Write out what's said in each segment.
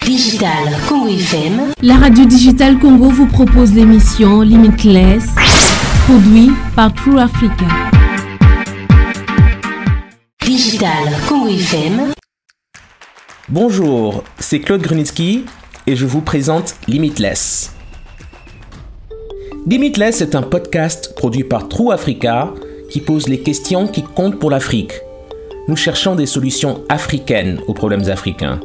Digital Congo FM. La radio Digital Congo vous propose l'émission Limitless, produit par True Africa. Digital Congo FM. Bonjour, c'est Claude Grunitzky et je vous présente Limitless. Limitless est un podcast produit par True Africa qui pose les questions qui comptent pour l'Afrique. Nous cherchons des solutions africaines aux problèmes africains.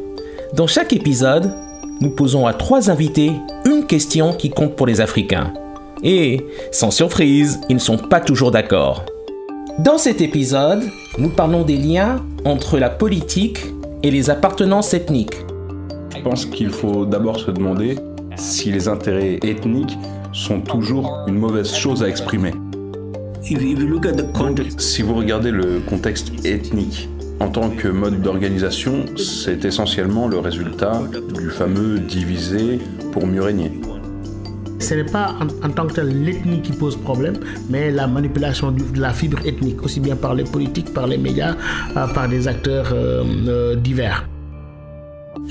Dans chaque épisode, nous posons à 3 invités une question qui compte pour les Africains. Et, sans surprise, ils ne sont pas toujours d'accord. Dans cet épisode, nous parlons des liens entre la politique et les appartenances ethniques. Je pense qu'il faut d'abord se demander si les intérêts ethniques sont toujours une mauvaise chose à exprimer. Si vous regardez le contexte ethnique en tant que mode d'organisation, c'est essentiellement le résultat du fameux diviser pour mieux régner. Ce n'est pas en tant que tel l'ethnie qui pose problème, mais la manipulation de la fibre ethnique, aussi bien par les politiques, par les médias, par des acteurs divers.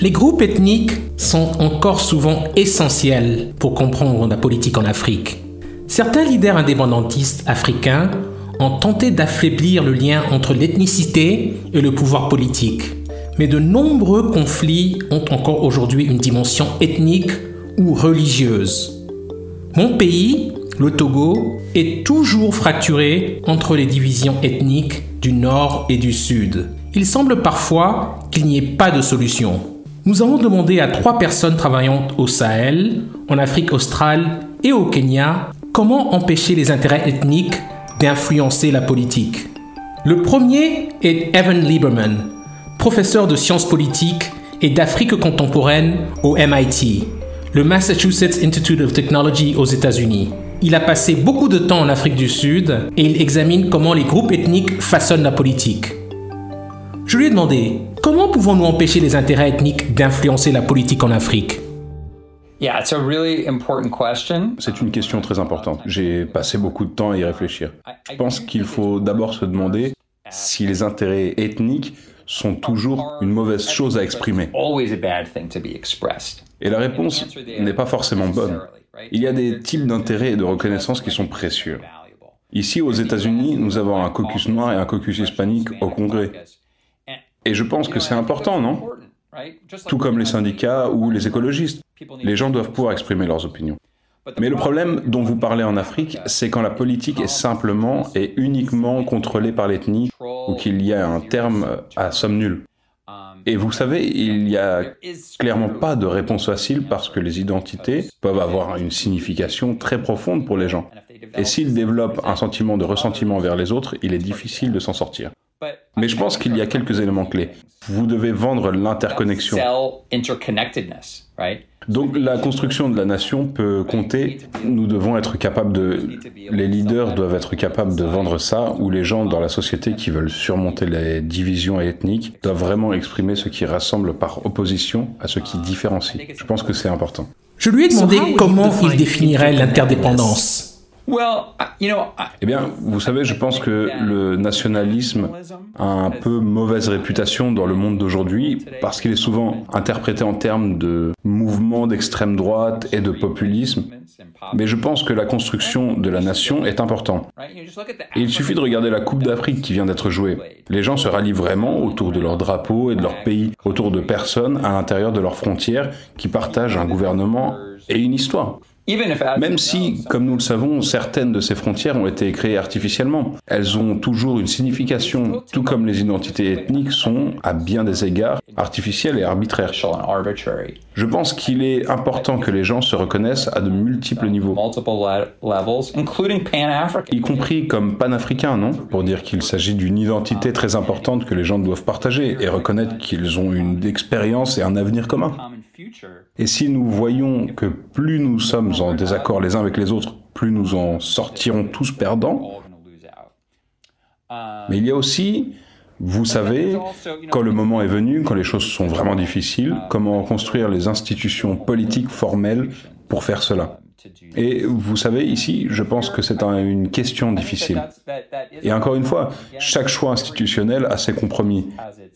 Les groupes ethniques sont encore souvent essentiels pour comprendre la politique en Afrique. Certains leaders indépendantistes africains ont tenté d'affaiblir le lien entre l'ethnicité et le pouvoir politique. Mais de nombreux conflits ont encore aujourd'hui une dimension ethnique ou religieuse. Mon pays, le Togo, est toujours fracturé entre les divisions ethniques du Nord et du Sud. Il semble parfois qu'il n'y ait pas de solution. Nous avons demandé à 3 personnes travaillant au Sahel, en Afrique australe et au Kenya comment empêcher les intérêts ethniques d'influencer la politique. Le premier est Evan Lieberman, professeur de sciences politiques et d'Afrique contemporaine au MIT, le Massachusetts Institute of Technology aux États-Unis. Il a passé beaucoup de temps en Afrique du Sud et il examine comment les groupes ethniques façonnent la politique. Je lui ai demandé, comment pouvons-nous empêcher les intérêts ethniques d'influencer la politique en Afrique ? C'est une question très importante. J'ai passé beaucoup de temps à y réfléchir. Je pense qu'il faut d'abord se demander si les intérêts ethniques sont toujours une mauvaise chose à exprimer. Et la réponse n'est pas forcément bonne. Il y a des types d'intérêts et de reconnaissance qui sont précieux. Ici, aux États-Unis, nous avons un caucus noir et un caucus hispanique au Congrès. Et je pense que c'est important, non ? Tout comme les syndicats ou les écologistes. Les gens doivent pouvoir exprimer leurs opinions. Mais le problème dont vous parlez en Afrique, c'est quand la politique est simplement et uniquement contrôlée par l'ethnie ou qu'il y a un terme à somme nulle. Et vous savez, il n'y a clairement pas de réponse facile parce que les identités peuvent avoir une signification très profonde pour les gens. Et s'ils développent un sentiment de ressentiment vers les autres, il est difficile de s'en sortir. Mais je pense qu'il y a quelques éléments clés. Vous devez vendre l'interconnexion. Donc la construction de la nation peut compter. Nous devons être capables les leaders doivent être capables de vendre ça, où les gens dans la société qui veulent surmonter les divisions ethniques doivent vraiment exprimer ce qui rassemble par opposition à ce qui différencie. Je pense que c'est important. Je lui ai demandé comment il définirait l'interdépendance. Eh bien, vous savez, je pense que le nationalisme a un peu mauvaise réputation dans le monde d'aujourd'hui parce qu'il est souvent interprété en termes de mouvement d'extrême droite et de populisme. Mais je pense que la construction de la nation est importante. Et il suffit de regarder la Coupe d'Afrique qui vient d'être jouée. Les gens se rallient vraiment autour de leur drapeau et de leur pays, autour de personnes à l'intérieur de leurs frontières qui partagent un gouvernement et une histoire. Même si, comme nous le savons, certaines de ces frontières ont été créées artificiellement. Elles ont toujours une signification, tout comme les identités ethniques sont, à bien des égards, artificielles et arbitraires. Je pense qu'il est important que les gens se reconnaissent à de multiples niveaux, y compris comme panafricains, non ? Pour dire qu'il s'agit d'une identité très importante que les gens doivent partager et reconnaître qu'ils ont une expérience et un avenir commun. Et si nous voyons que plus nous sommes en désaccord les uns avec les autres, plus nous en sortirons tous perdants. Mais il y a aussi, vous savez, quand le moment est venu, quand les choses sont vraiment difficiles, comment construire les institutions politiques formelles pour faire cela. Et vous savez, ici, je pense que c'est une question difficile. Et encore une fois, chaque choix institutionnel a ses compromis.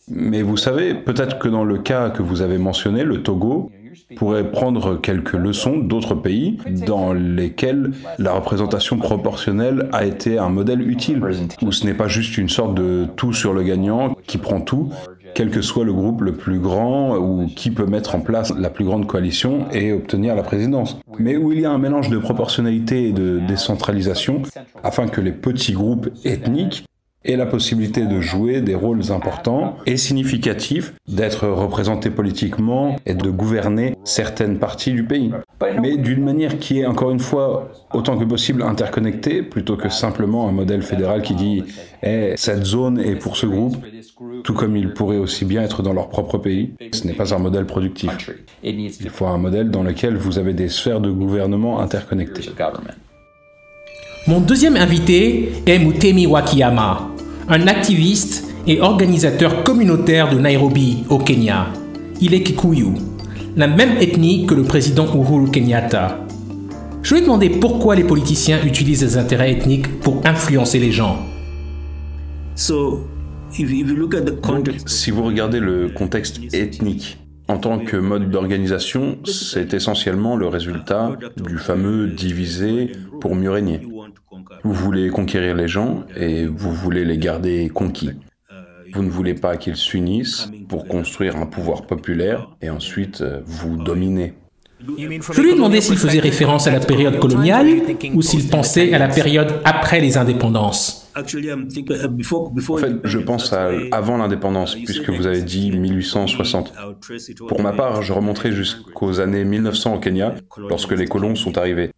Mais vous savez, peut-être que dans le cas que vous avez mentionné, le Togo pourrait prendre quelques leçons d'autres pays dans lesquels la représentation proportionnelle a été un modèle utile, où ce n'est pas juste une sorte de tout sur le gagnant qui prend tout, quel que soit le groupe le plus grand ou qui peut mettre en place la plus grande coalition et obtenir la présidence. Mais où il y a un mélange de proportionnalité et de décentralisation afin que les petits groupes ethniques aient la possibilité de jouer des rôles importants et significatifs, d'être représentés politiquement et de gouverner certaines parties du pays. Mais d'une manière qui est, encore une fois, autant que possible interconnectée, plutôt que simplement un modèle fédéral qui dit « cette zone est pour ce groupe », tout comme ils pourraient aussi bien être dans leur propre pays. Ce n'est pas un modèle productif. Il faut un modèle dans lequel vous avez des sphères de gouvernement interconnectées. Mon deuxième invité est Mutemi Wakiyama, un activiste et organisateur communautaire de Nairobi, au Kenya. Il est Kikuyu, la même ethnie que le président Uhuru Kenyatta. Je lui ai demandé pourquoi les politiciens utilisent les intérêts ethniques pour influencer les gens. Donc, si vous regardez le contexte ethnique, en tant que mode d'organisation, c'est essentiellement le résultat du fameux diviser pour mieux régner. Vous voulez conquérir les gens et vous voulez les garder conquis. Vous ne voulez pas qu'ils s'unissent pour construire un pouvoir populaire et ensuite vous dominer. Je lui ai demandé s'il faisait référence à la période coloniale ou s'il pensait à la période après les indépendances. En fait, je pense à avant l'indépendance, puisque vous avez dit 1860. Pour ma part, je remonterai jusqu'aux années 1900 au Kenya, lorsque les colons sont arrivés.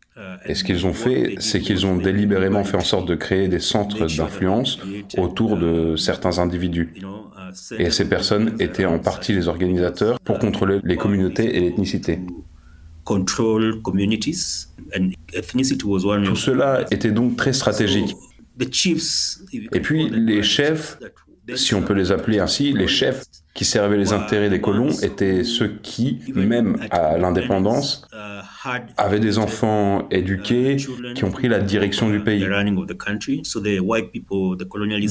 Et ce qu'ils ont fait, c'est qu'ils ont délibérément fait en sorte de créer des centres d'influence autour de certains individus. Et ces personnes étaient en partie les organisateurs pour contrôler les communautés et l'ethnicité. Tout cela était donc très stratégique. Et puis les chefs, si on peut les appeler ainsi, les chefs qui servaient les intérêts des colons étaient ceux qui, même à l'indépendance, avaient des enfants éduqués qui ont pris la direction du pays.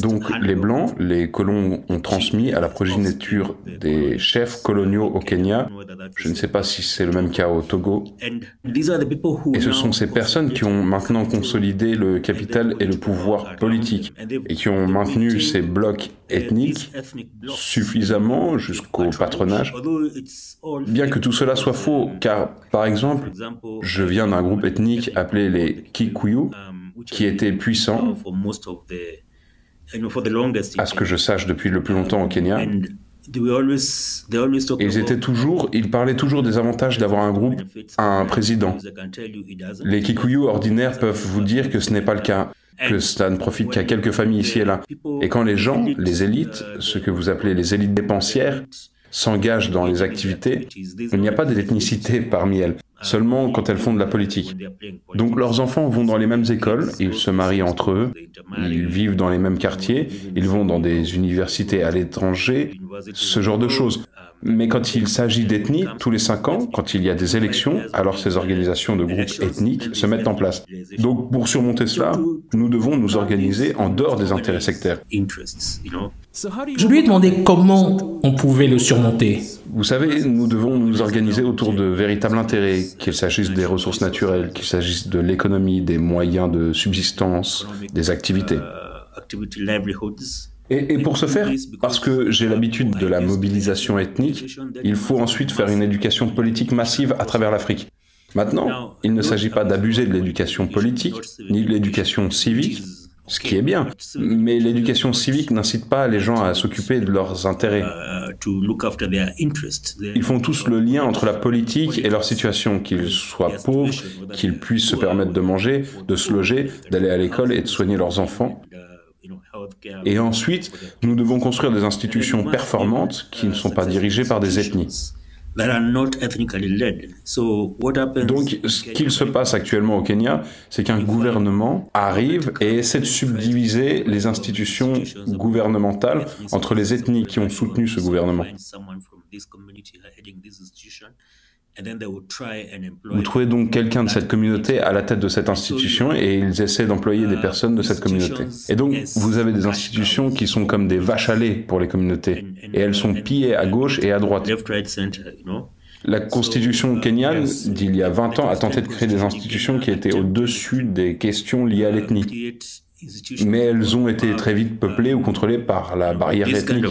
Donc les Blancs, les colons ont transmis à la progéniture des chefs coloniaux au Kenya. Je ne sais pas si c'est le même cas au Togo. Et ce sont ces personnes qui ont maintenant consolidé le capital et le pouvoir politique et qui ont maintenu ces blocs ethniques suffisamment jusqu'au patronage. Bien que tout cela soit faux, car par exemple, je viens d'un groupe ethnique appelé les Kikuyu, qui était puissant, à ce que je sache depuis le plus longtemps au Kenya. Ils parlaient toujours des avantages d'avoir un groupe, un président. Les Kikuyu ordinaires peuvent vous dire que ce n'est pas le cas, que cela ne profite qu'à quelques familles ici et là. Et quand les gens, les élites, ce que vous appelez les élites dépensières, s'engagent dans les activités, il n'y a pas d'ethnicité parmi elles, seulement quand elles font de la politique. Donc leurs enfants vont dans les mêmes écoles, ils se marient entre eux, ils vivent dans les mêmes quartiers, ils vont dans des universités à l'étranger, ce genre de choses. Mais quand il s'agit d'ethnie, tous les 5 ans, quand il y a des élections, alors ces organisations de groupes ethniques se mettent en place. Donc pour surmonter cela, nous devons nous organiser en dehors des intérêts sectaires. Je lui ai demandé comment on pouvait le surmonter. Vous savez, nous devons nous organiser autour de véritables intérêts, qu'il s'agisse des ressources naturelles, qu'il s'agisse de l'économie, des moyens de subsistance, des activités. Et pour ce faire, parce que j'ai l'habitude de la mobilisation ethnique, il faut ensuite faire une éducation politique massive à travers l'Afrique. Maintenant, il ne s'agit pas d'abuser de l'éducation politique, ni de l'éducation civique, ce qui est bien, mais l'éducation civique n'incite pas les gens à s'occuper de leurs intérêts. Ils font tous le lien entre la politique et leur situation, qu'ils soient pauvres, qu'ils puissent se permettre de manger, de se loger, d'aller à l'école et de soigner leurs enfants. Et ensuite, nous devons construire des institutions performantes qui ne sont pas dirigées par des ethnies. Donc, ce qu'il se passe actuellement au Kenya, c'est qu'un gouvernement arrive et essaie de subdiviser les institutions gouvernementales entre les ethnies qui ont soutenu ce gouvernement. Vous trouvez donc quelqu'un de cette communauté à la tête de cette institution et ils essaient d'employer des personnes de cette communauté. Et donc, vous avez des institutions qui sont comme des vaches à lait pour les communautés et elles sont pillées à gauche et à droite. La constitution kenyane d'il y a 20 ans a tenté de créer des institutions qui étaient au-dessus des questions liées à l'ethnie. Mais elles ont été très vite peuplées ou contrôlées par la barrière ethnique.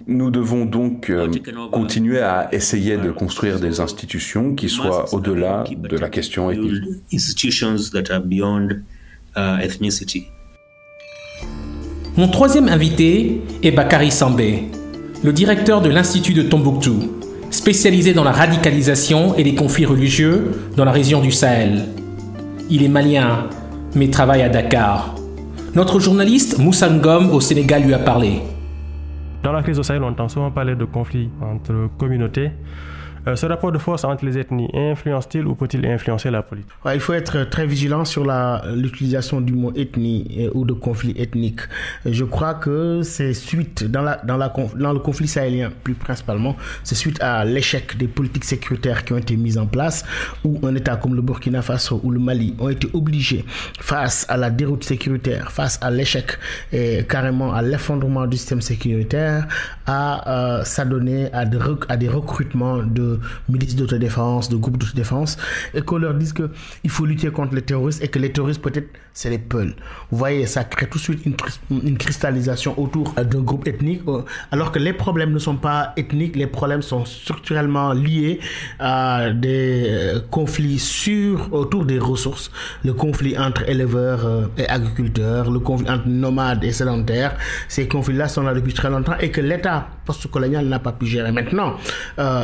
Nous devons donc continuer à essayer de construire des institutions qui soient au-delà de la question ethnique. Mon troisième invité est Bakary Sambé, le directeur de l'Institut de Tombouctou, spécialisé dans la radicalisation et les conflits religieux dans la région du Sahel. Il est malien, mais travaille à Dakar. Notre journaliste Moussa Ngom au Sénégal lui a parlé. Dans la crise au Sahel, on entend souvent parler de conflits entre communautés. Ce rapport de force entre les ethnies influence-t-il ou peut-il influencer la politique? Il faut être très vigilant sur l'utilisation du mot ethnie ou de conflit ethnique. Je crois que c'est suite, dans le conflit sahélien plus principalement, c'est suite à l'échec des politiques sécuritaires qui ont été mises en place, où un État comme le Burkina Faso ou le Mali ont été obligés, face à la déroute sécuritaire, face à l'échec et carrément à l'effondrement du système sécuritaire, à s'adonner à des recrutements de milices d'autodéfense, de groupes d'autodéfense, et qu'on leur dise qu'il faut lutter contre les terroristes et que les terroristes, peut-être, c'est les Peuls. Vous voyez, ça crée tout de suite une cristallisation autour d'un groupe ethnique, alors que les problèmes ne sont pas ethniques, les problèmes sont structurellement liés à des conflits autour des ressources, le conflit entre éleveurs et agriculteurs, le conflit entre nomades et sédentaires. Ces conflits-là sont là depuis très longtemps et que l'État post-colonial n'a pas pu gérer. Maintenant,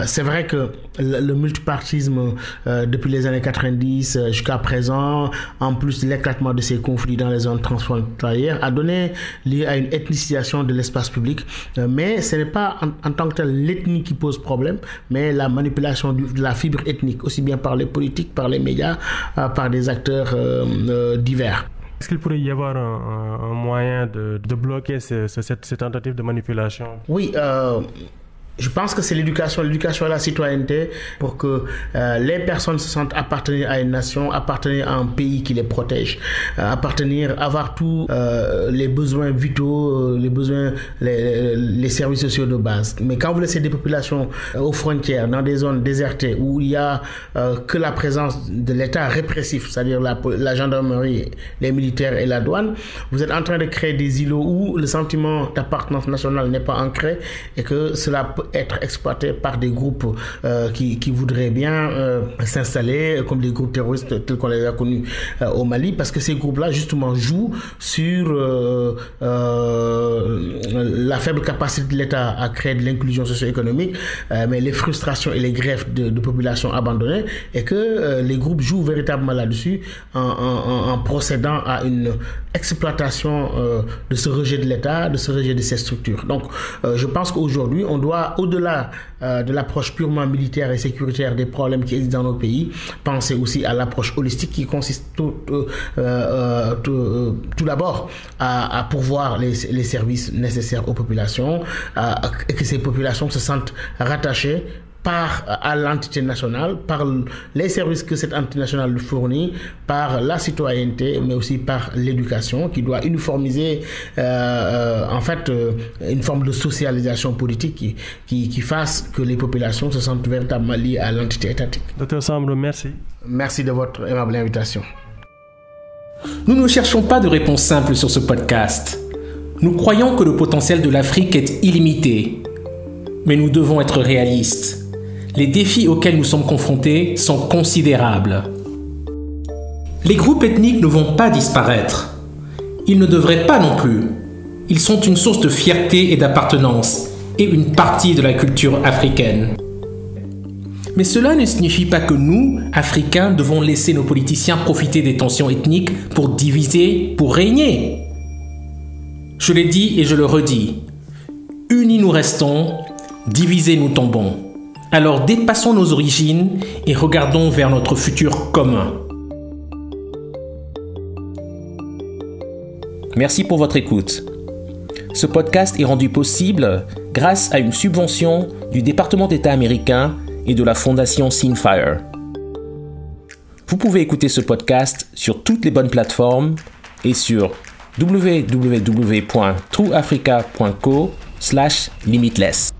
c'est vrai que le multipartisme depuis les années 90 jusqu'à présent, en plus de l'éclatement de ces conflits dans les zones transfrontalières, a donné lieu à une ethnicisation de l'espace public. Mais ce n'est pas en tant que tel l'ethnie qui pose problème, mais la manipulation de la fibre ethnique, aussi bien par les politiques, par les médias, par des acteurs divers. Est-ce qu'il pourrait y avoir un moyen de bloquer cette tentative de manipulation? Oui, je pense que c'est l'éducation à la citoyenneté pour que les personnes se sentent appartenir à une nation, appartenir à un pays qui les protège, avoir tous les besoins vitaux, les services sociaux de base. Mais quand vous laissez des populations aux frontières, dans des zones désertées où il y a que la présence de l'État répressif, c'est-à-dire la gendarmerie, les militaires et la douane, vous êtes en train de créer des îlots où le sentiment d'appartenance nationale n'est pas ancré et que cela peut être exploité par des groupes qui voudraient bien s'installer comme des groupes terroristes tels qu'on les a connus au Mali, parce que ces groupes-là justement jouent sur la faible capacité de l'État à créer de l'inclusion socio-économique, mais les frustrations et les greffes de populations abandonnées, et que les groupes jouent véritablement là-dessus en procédant à une exploitation de ce rejet de l'État, de ce rejet de ces structures. Donc je pense qu'aujourd'hui on doit, au-delà de l'approche purement militaire et sécuritaire des problèmes qui existent dans nos pays, penser aussi à l'approche holistique qui consiste tout d'abord à pourvoir les services nécessaires aux populations, et que ces populations se sentent rattachées à l'entité nationale, par les services que cette entité nationale fournit, par la citoyenneté, mais aussi par l'éducation qui doit uniformiser une forme de socialisation politique qui fasse que les populations se sentent véritablement liées à l'entité étatique. Dr Sambé, merci. Merci de votre aimable invitation. Nous ne cherchons pas de réponse simple sur ce podcast. Nous croyons que le potentiel de l'Afrique est illimité, mais nous devons être réalistes. Les défis auxquels nous sommes confrontés sont considérables. Les groupes ethniques ne vont pas disparaître. Ils ne devraient pas non plus. Ils sont une source de fierté et d'appartenance et une partie de la culture africaine. Mais cela ne signifie pas que nous, Africains, devons laisser nos politiciens profiter des tensions ethniques pour diviser, pour régner. Je l'ai dit et je le redis. Unis nous restons, divisés nous tombons. Alors dépassons nos origines et regardons vers notre futur commun. Merci pour votre écoute. Ce podcast est rendu possible grâce à une subvention du département d'État américain et de la fondation Seenfire. Vous pouvez écouter ce podcast sur toutes les bonnes plateformes et sur www.trueafrica.co/limitless.